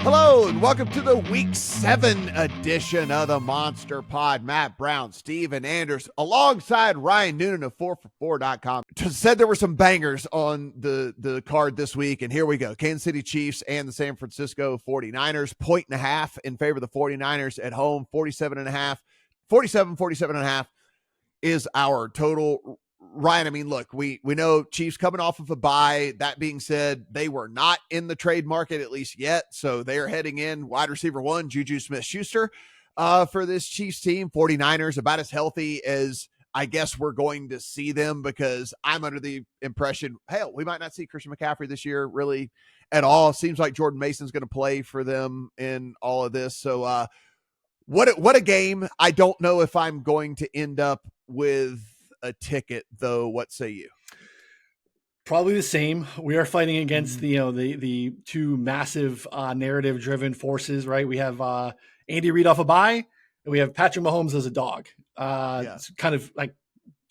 Hello and welcome to the Week 7 edition of the Monster Pod. Matt Brown, Steven Anders, alongside Ryan Noonan of 4for4.com. Said there were some bangers on the card this week, and here we go. Kansas City Chiefs and the San Francisco 49ers. 1.5 in favor of the 49ers at home. 47.5 is our total. Ryan, I mean, look, we know Chiefs coming off of a bye. That being said, they were not in the trade market, at least yet. So they're heading in wide receiver 1, Juju Smith-Schuster, for this Chiefs team. 49ers about as healthy as I guess we're going to see them, because I'm under the impression, hell, we might not see Christian McCaffrey this year really at all. Seems like Jordan Mason's going to play for them in all of this. So what a game. I don't know if I'm going to end up with a ticket, though. What say you? Probably the same. We are fighting against the two massive narrative driven forces, right? We have Andy Reid off a bye, and we have Patrick Mahomes as a dog. It's kind of like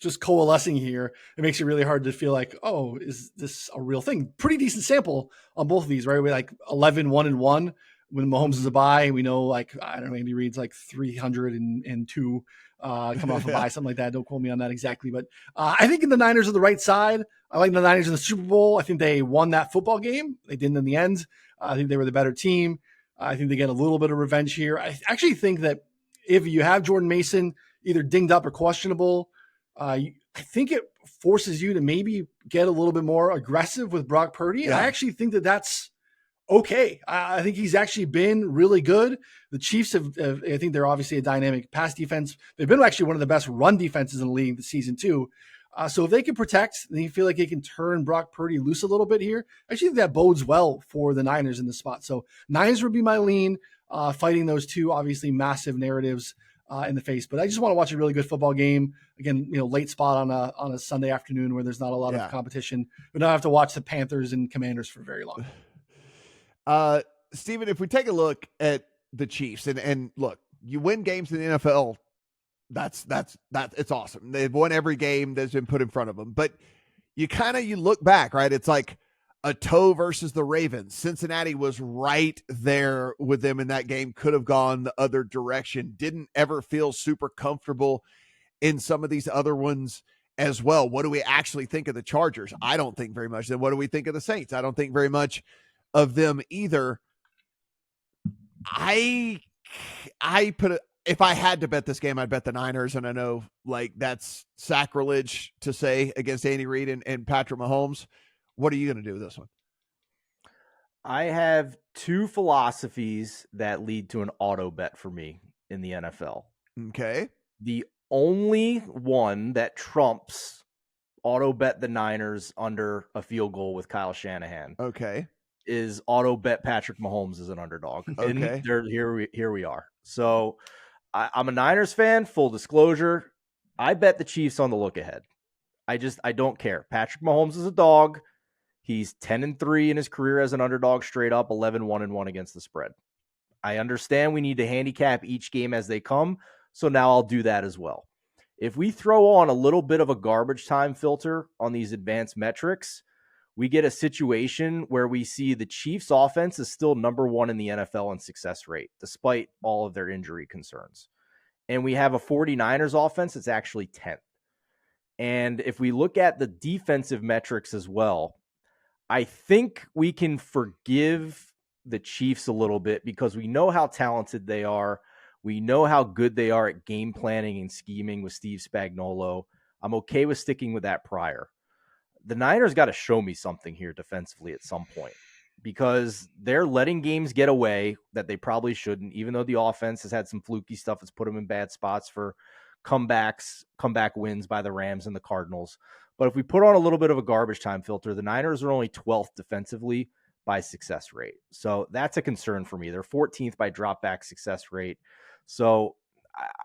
just coalescing here. It makes it really hard to feel like, oh, is this a real thing? Pretty decent sample on both of these, right? We like 11-1-1 when Mahomes is a bye. We know, like, I don't know, Andy Reid's like 302 coming off a bye, something like that. Don't quote me on that exactly. But I think the Niners are the right side. I like the Niners in the Super Bowl. I think they won that football game. They didn't in the end. I think they were the better team. I think they get a little bit of revenge here. I actually think that if you have Jordan Mason either dinged up or questionable, I think it forces you to maybe get a little bit more aggressive with Brock Purdy. Yeah. And I actually think that that's okay. I think he's actually been really good. The Chiefs have, I think they're obviously a dynamic pass defense. They've been actually one of the best run defenses in the league this season too. So if they can protect, then you feel like they can turn Brock Purdy loose a little bit here. I actually think that bodes well for the Niners in this spot. So Niners would be my lean, fighting those two obviously massive narratives in the face. But I just want to watch a really good football game. Again, late spot on a Sunday afternoon where there's not a lot of competition. We don't have to watch the Panthers and Commanders for very long. Steven, if we take a look at the Chiefs and look, you win games in the NFL, that's it's awesome. They've won every game that's been put in front of them. But you look back, right? It's like a toe versus the Ravens. Cincinnati was right there with them in that game, could have gone the other direction. Didn't ever feel super comfortable in some of these other ones as well. What do we actually think of the Chargers? I don't think very much. Then what do we think of the Saints? I don't think very much of them either. If I had to bet this game, I'd bet the Niners, and I know like that's sacrilege to say against Andy Reid and Patrick Mahomes. What are you going to do with this one? I have two philosophies that lead to an auto bet for me in the NFL. Okay. The only one that trumps auto bet the Niners under a field goal with Kyle Shanahan. Okay. Is auto bet Patrick Mahomes as an underdog. Okay. And here we are. So I'm a Niners fan, full disclosure. I bet the Chiefs on the look ahead. I don't care. Patrick Mahomes is a dog. He's 10-3 in his career as an underdog, straight up 11-1-1 against the spread. I understand we need to handicap each game as they come, so now I'll do that as well. If we throw on a little bit of a garbage time filter on these advanced metrics, we get a situation where we see the Chiefs offense is still number 1 in the NFL in success rate, despite all of their injury concerns. And we have a 49ers offense that's actually 10th. And if we look at the defensive metrics as well, I think we can forgive the Chiefs a little bit because we know how talented they are. We know how good they are at game planning and scheming with Steve Spagnuolo. I'm okay with sticking with that prior. The Niners got to show me something here defensively at some point because they're letting games get away that they probably shouldn't, even though the offense has had some fluky stuff that's put them in bad spots for comeback wins by the Rams and the Cardinals. But if we put on a little bit of a garbage time filter, the Niners are only 12th defensively by success rate. So that's a concern for me. They're 14th by drop back success rate. So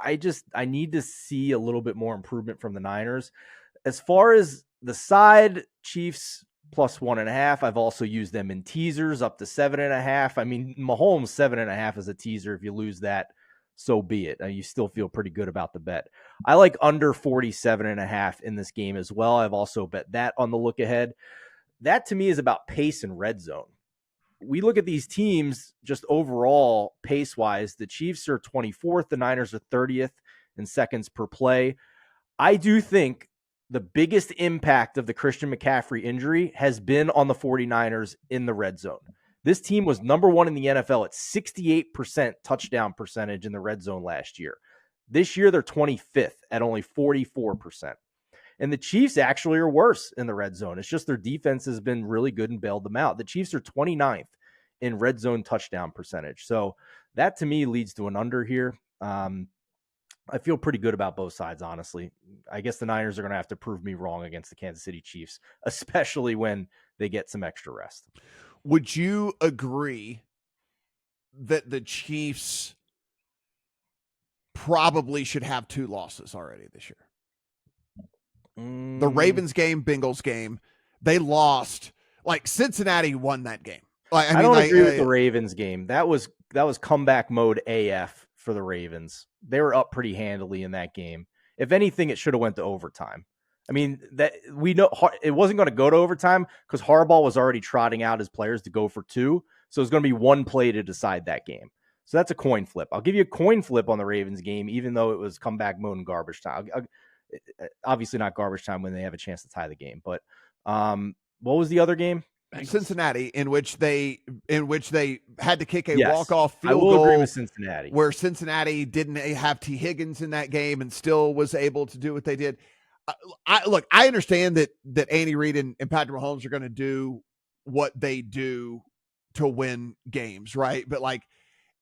I need to see a little bit more improvement from the Niners. As far as the side, Chiefs plus 1.5. I've also used them in teasers up to 7.5. I mean, Mahomes 7.5 is a teaser. If you lose that, so be it. You still feel pretty good about the bet. I like under 47.5 in this game as well. I've also bet that on the look ahead. That to me is about pace and red zone. we look at these teams just overall pace wise. The Chiefs are 24th, the Niners are 30th in seconds per play. I do think the biggest impact of the Christian McCaffrey injury has been on the 49ers in the red zone. This team was number one in the NFL at 68% touchdown percentage in the red zone last year. This year, they're 25th at only 44%. And the Chiefs actually are worse in the red zone. It's just their defense has been really good and bailed them out. The Chiefs are 29th in red zone touchdown percentage. So that to me leads to an under here. I feel pretty good about both sides, honestly. I guess the Niners are going to have to prove me wrong against the Kansas City Chiefs, especially when they get some extra rest. Would you agree that the Chiefs probably should have 2 losses already this year? The Ravens game, Bengals game, they lost. Like Cincinnati won that game. Like, I don't agree with the Ravens game. That was comeback mode AF for the Ravens. They were up pretty handily in that game. If anything, it should have went to overtime. I mean, that we know it wasn't going to go to overtime because Harbaugh was already trotting out his players to go for 2. So it's going to be one play to decide that game. So that's a coin flip. I'll give you a coin flip on the Ravens game, even though it was comeback mode and garbage time. Obviously not garbage time when they have a chance to tie the game. But what was the other game? Cincinnati, in which they had to kick a walk-off field goal. I will goal agree with Cincinnati, where Cincinnati didn't have T. Higgins in that game and still was able to do what they did. I understand that Andy Reid and Patrick Mahomes are going to do what they do to win games, right? But like,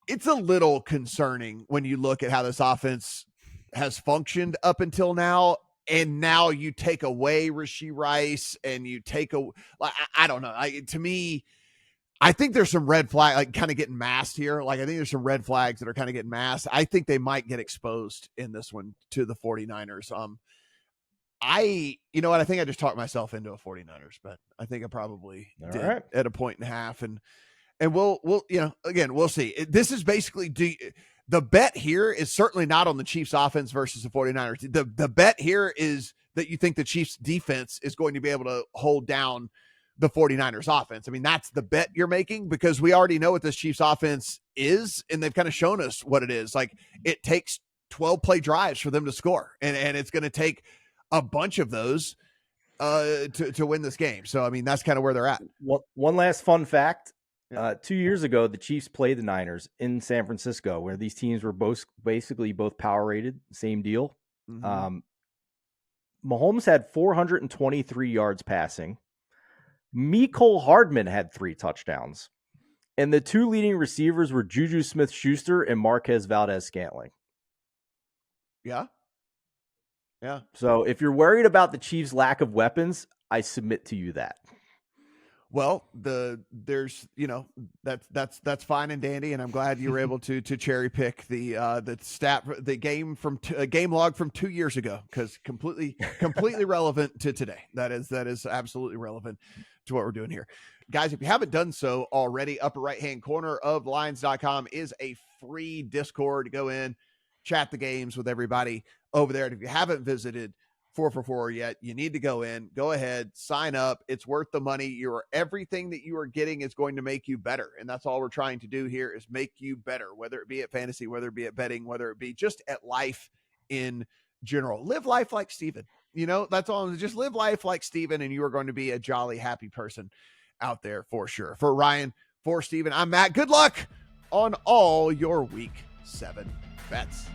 it's a little concerning when you look at how this offense has functioned up until now. And now you take away Rashee Rice and you take I don't know. To me, I think there's some red flag, like kind of getting masked here. Like I think there's some red flags that are kind of getting masked. I think they might get exposed in this one to the 49ers. You know what? I think I just talked myself into a 49ers, but I think I probably did at a point and a half. And we'll, again, we'll see. This is basically the bet here is certainly not on the Chiefs offense versus the 49ers. The bet here is that you think the Chiefs defense is going to be able to hold down the 49ers offense. I mean, that's the bet you're making because we already know what this Chiefs offense is, and they've kind of shown us what it is. Like it takes 12 play drives for them to score, and it's going to take a bunch of those to win this game. So, I mean, that's kind of where they're at. One last fun fact. 2 years ago, the Chiefs played the Niners in San Francisco, where these teams were both power rated, same deal. Mm-hmm. Mahomes had 423 yards passing. Mecole Hardman had 3 touchdowns. And the 2 leading receivers were Juju Smith-Schuster and Marquez Valdez-Scantling. Yeah. Yeah. So if you're worried about the Chiefs' lack of weapons, I submit to you that. Well, there's that's fine and dandy, and I'm glad you were able to cherry pick the game log from 2 years ago because completely relevant to today. That is absolutely relevant to what we're doing here, guys. If you haven't done so already, upper right hand corner of Lions.com is a free Discord. Go in, chat the games with everybody over there. And if you haven't visited 4for4 yet, you need to go ahead, sign up. It's worth the money. Everything that you are getting is going to make you better. And that's all we're trying to do here is make you better, whether it be at fantasy, whether it be at betting, whether it be just at life in general. Live life like Steven. That's all. Just live life like Steven, and you are going to be a jolly, happy person out there for sure. For Ryan, for Steven, I'm Matt. Good luck on all your week 7 bets.